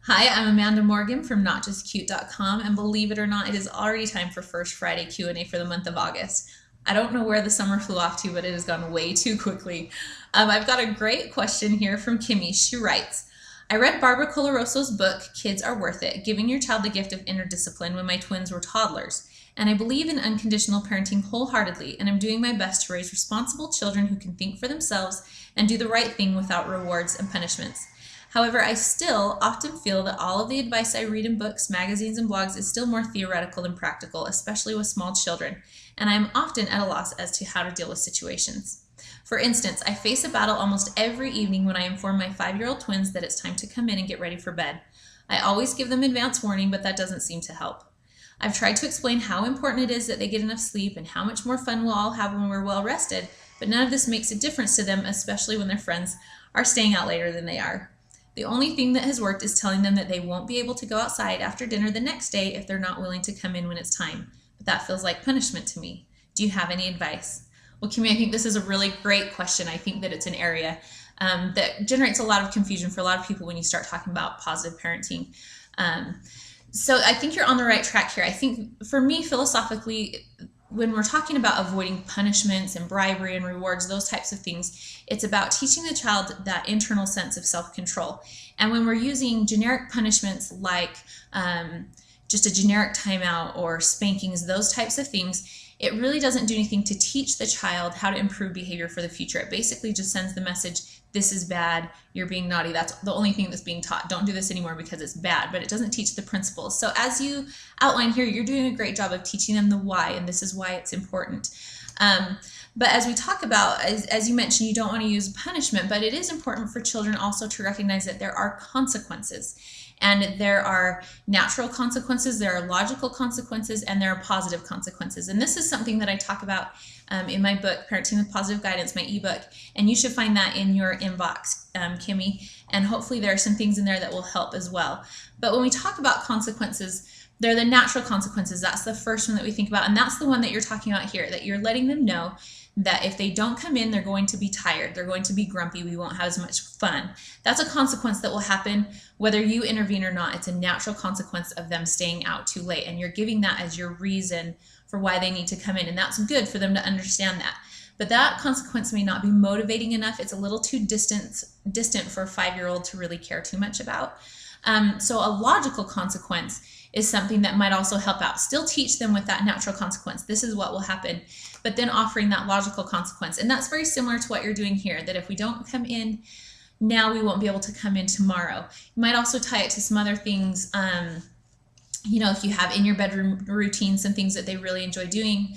Hi, I'm Amanda Morgan from NotJustCute.com, and believe it or not, it is already time for First Friday Q&A for the month of August. I don't know where the summer flew off to, but it has gone way too quickly. I've got a great question here from Kimmy. She writes, I read Barbara Coloroso's book, Kids Are Worth It, Giving Your Child the Gift of Inner Discipline when my twins were toddlers. And I believe in unconditional parenting wholeheartedly, and I'm doing my best to raise responsible children who can think for themselves and do the right thing without rewards and punishments. However, I still often feel that all of the advice I read in books, magazines, and blogs is still more theoretical than practical, especially with small children, and I am often at a loss as to how to deal with situations. For instance, I face a battle almost every evening when I inform my 5-year-old twins that it's time to come in and get ready for bed. I always give them advance warning, but that doesn't seem to help. I've tried to explain how important it is that they get enough sleep and how much more fun we'll all have when we're well rested, but none of this makes a difference to them, especially when their friends are staying out later than they are. The only thing that has worked is telling them that they won't be able to go outside after dinner the next day if they're not willing to come in when it's time. But that feels like punishment to me. Do you have any advice? Well, Kimmy, I think this is a really great question. I think that it's an area that generates a lot of confusion for a lot of people when you start talking about positive parenting. So I think you're on the right track here. I think for me, philosophically, when we're talking about avoiding punishments and bribery and rewards, those types of things, it's about teaching the child that internal sense of self-control. And when we're using generic punishments like just a generic timeout or spankings, those types of things, it really doesn't do anything to teach the child how to improve behavior for the future. It basically just sends the message, this is bad, you're being naughty. That's the only thing that's being taught. Don't do this anymore because it's bad, but it doesn't teach the principles. So as you outline here, you're doing a great job of teaching them the why, and this is why it's important. But as we talk about, as you mentioned, you don't want to use punishment, but it is important for children also to recognize that there are consequences. And there are natural consequences, there are logical consequences, and there are positive consequences. And this is something that I talk about in my book, Parenting with Positive Guidance, my ebook. And you should find that in your inbox, Kimmy. And hopefully there are some things in there that will help as well. But when we talk about consequences, they're the natural consequences. That's the first one that we think about. And that's the one that you're talking about here, that you're letting them know that if they don't come in, they're going to be tired, they're going to be grumpy, we won't have as much fun. That's a consequence that will happen whether you intervene or not. It's a natural consequence of them staying out too late, and you're giving that as your reason for why they need to come in, and that's good for them to understand that. But that consequence may not be motivating enough. It's a little too distant for a 5-year-old to really care too much about. So a logical consequence is something that might also help out. Still teach them with that natural consequence. This is what will happen, but then offering that logical consequence. And that's very similar to what you're doing here, that if we don't come in now, we won't be able to come in tomorrow. You might also tie it to some other things. If you have in your bedroom routine some things that they really enjoy doing.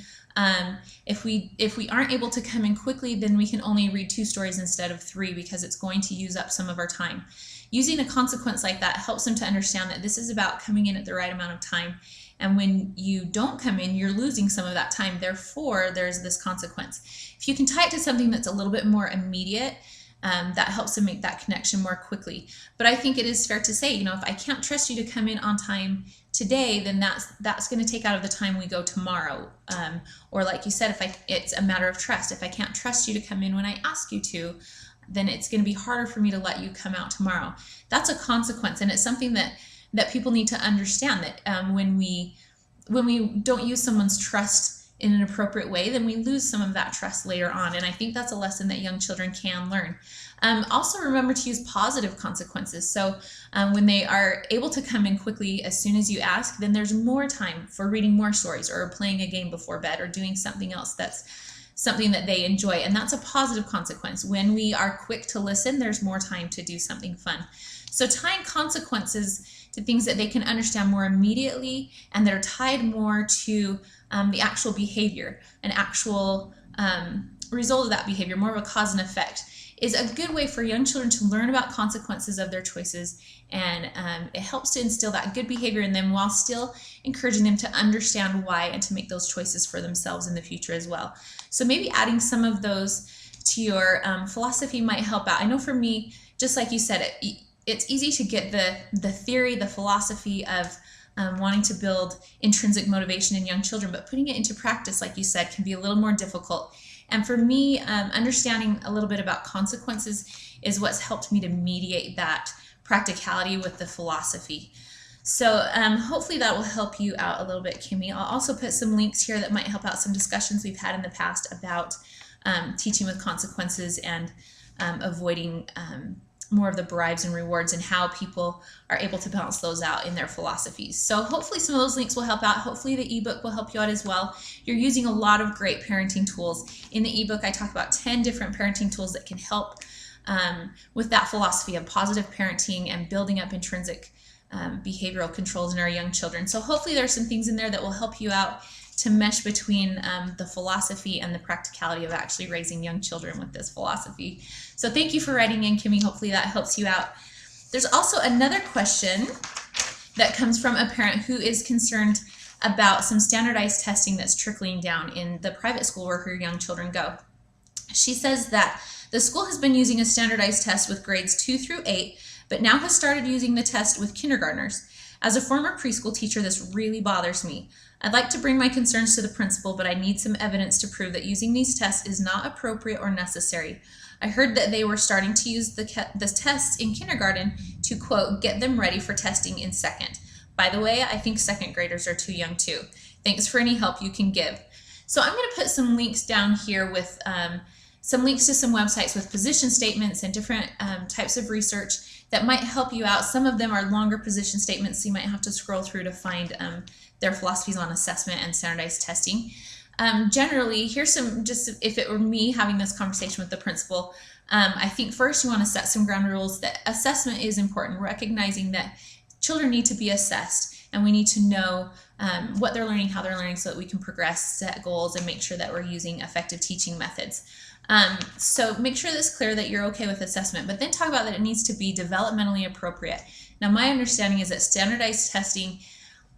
If we aren't able to come in quickly, then we can only read 2 stories instead of 3 because it's going to use up some of our time. Using a consequence like that helps them to understand that this is about coming in at the right amount of time. And when you don't come in, you're losing some of that time. Therefore, there's this consequence. If you can tie it to something that's a little bit more immediate, that helps them make that connection more quickly. But I think it is fair to say, if I can't trust you to come in on time today, then that's going to take out of the time we go tomorrow. Or like you said, it's a matter of trust. If I can't trust you to come in when I ask you to, then it's going to be harder for me to let you come out tomorrow. That's a consequence, and it's something that people need to understand, that when we don't use someone's trust in an appropriate way, then we lose some of that trust later on. And I think that's a lesson that young children can learn. Also remember to use positive consequences. So when they are able to come in quickly as soon as you ask, then there's more time for reading more stories or playing a game before bed or doing something else that's something that they enjoy. And that's a positive consequence. When we are quick to listen, there's more time to do something fun. So tying consequences to things that they can understand more immediately and that are tied more to the actual behavior, an actual result of that behavior, more of a cause and effect, is a good way for young children to learn about consequences of their choices. And it helps to instill that good behavior in them while still encouraging them to understand why and to make those choices for themselves in the future as well. So maybe adding some of those to your philosophy might help out. I know for me, just like you said, it's easy to get the theory, the philosophy of wanting to build intrinsic motivation in young children, but putting it into practice, like you said, can be a little more difficult. And for me, understanding a little bit about consequences is what's helped me to mediate that practicality with the philosophy. So hopefully that will help you out a little bit, Kimmy. I'll also put some links here that might help out some discussions we've had in the past about teaching with consequences and avoiding more of the bribes and rewards, and how people are able to balance those out in their philosophies. So hopefully some of those links will help out. Hopefully the ebook will help you out as well. You're using a lot of great parenting tools. In the ebook, I talk about 10 different parenting tools that can help with that philosophy of positive parenting and building up intrinsic behavioral controls in our young children. So hopefully there's some things in there that will help you out to mesh between the philosophy and the practicality of actually raising young children with this philosophy. So thank you for writing in, Kimmy. Hopefully that helps you out. There's also another question that comes from a parent who is concerned about some standardized testing that's trickling down in the private school where her young children go. She says that the school has been using a standardized test with grades 2 through 8, but now has started using the test with kindergartners. As a former preschool teacher, this really bothers me. I'd like to bring my concerns to the principal, but I need some evidence to prove that using these tests is not appropriate or necessary. I heard that they were starting to use the tests in kindergarten to, quote, get them ready for testing in second. By the way, I think second graders are too young too. Thanks for any help you can give. So I'm going to put some links down here with some links to some websites with position statements and different types of research that might help you out. Some of them are longer position statements, so you might have to scroll through to find their philosophies on assessment and standardized testing. Generally, here's some, just if it were me having this conversation with the principal, I think first you want to set some ground rules that assessment is important, recognizing that children need to be assessed and we need to know what they're learning, how they're learning, so that we can progress, set goals, and make sure that we're using effective teaching methods. So make sure that's clear that you're okay with assessment, but then talk about that it needs to be developmentally appropriate. Now, my understanding is that standardized testing,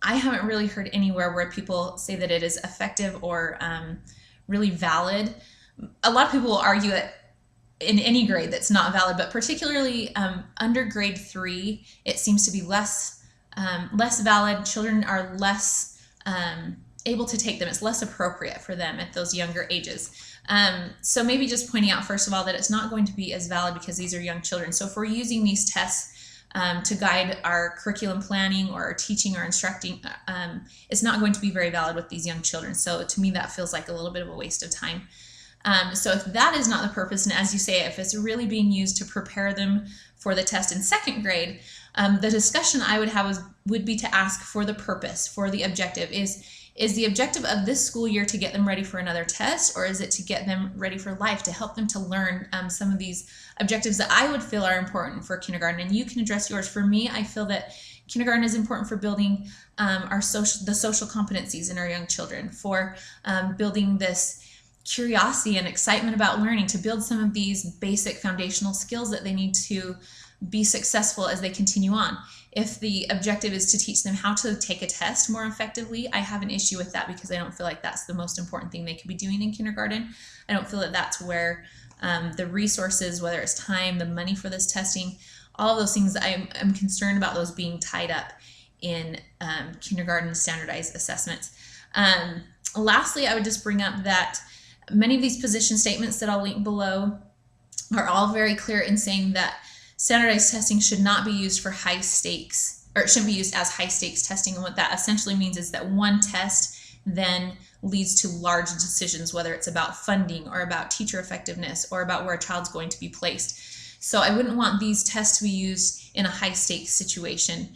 I haven't really heard anywhere where people say that it is effective or really valid. A lot of people will argue that in any grade that's not valid, but particularly under grade 3, it seems to be less valid. Children are less able to take them. It's less appropriate for them at those younger ages. So maybe just pointing out, first of all, that it's not going to be as valid because these are young children. So if we're using these tests to guide our curriculum planning or our teaching or instructing, it's not going to be very valid with these young children. So to me, that feels like a little bit of a waste of time. So if that is not the purpose, and as you say, if it's really being used to prepare them for the test in second grade, the discussion I would have would be to ask for the purpose, for the objective. Is the objective of this school year to get them ready for another test, or is it to get them ready for life, to help them to learn some of these objectives that I would feel are important for kindergarten? And you can address yours. For me, I feel that kindergarten is important for building the social competencies in our young children, for building this curiosity and excitement about learning, to build some of these basic foundational skills that they need to be successful as they continue on. If the objective is to teach them how to take a test more effectively, I have an issue with that because I don't feel like that's the most important thing they could be doing in kindergarten. I don't feel that that's where the resources, whether it's time, the money for this testing, all of those things, I'm concerned about those being tied up in kindergarten standardized assessments. Lastly, I would just bring up that many of these position statements that I'll link below are all very clear in saying that standardized testing should not be used for high stakes, or it shouldn't be used as high stakes testing. And what that essentially means is that one test then leads to large decisions, whether it's about funding or about teacher effectiveness or about where a child's going to be placed. So I wouldn't want these tests to be used in a high stakes situation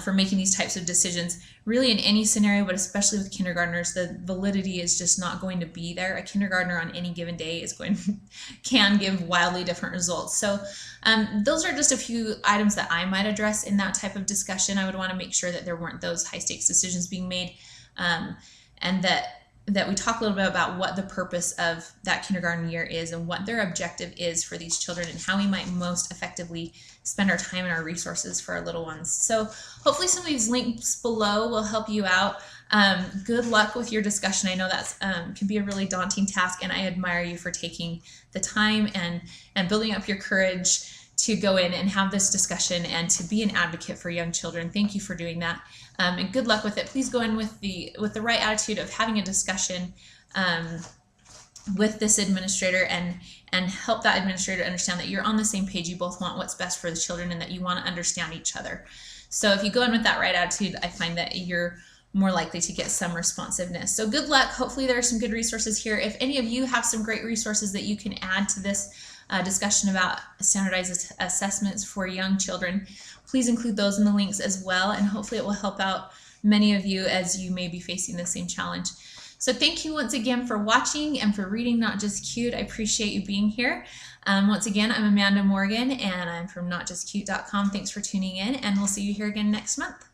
for making these types of decisions. Really in any scenario, but especially with kindergartners, the validity is just not going to be there. A kindergartner on any given day can give wildly different results. So those are just a few items that I might address in that type of discussion. I would want to make sure that there weren't those high stakes decisions being made, and that we talk a little bit about what the purpose of that kindergarten year is and what their objective is for these children and how we might most effectively spend our time and our resources for our little ones. So hopefully some of these links below will help you out. Good luck with your discussion. I know that's can be a really daunting task, and I admire you for taking the time and building up your courage to go in and have this discussion and to be an advocate for young children. Thank you for doing that, and good luck with it. Please go in with the right attitude of having a discussion with this administrator and help that administrator understand that you're on the same page. You both want what's best for the children and that you want to understand each other. So if you go in with that right attitude, I find that you're more likely to get some responsiveness. So good luck. Hopefully there are some good resources here. If any of you have some great resources that you can add to this discussion about standardized assessments for young children, please include those in the links as well, and hopefully it will help out many of you as you may be facing the same challenge. So thank you once again for watching and for reading Not Just Cute. I appreciate you being here. Once again, I'm Amanda Morgan, and I'm from NotJustCute.com. Thanks for tuning in, and we'll see you here again next month.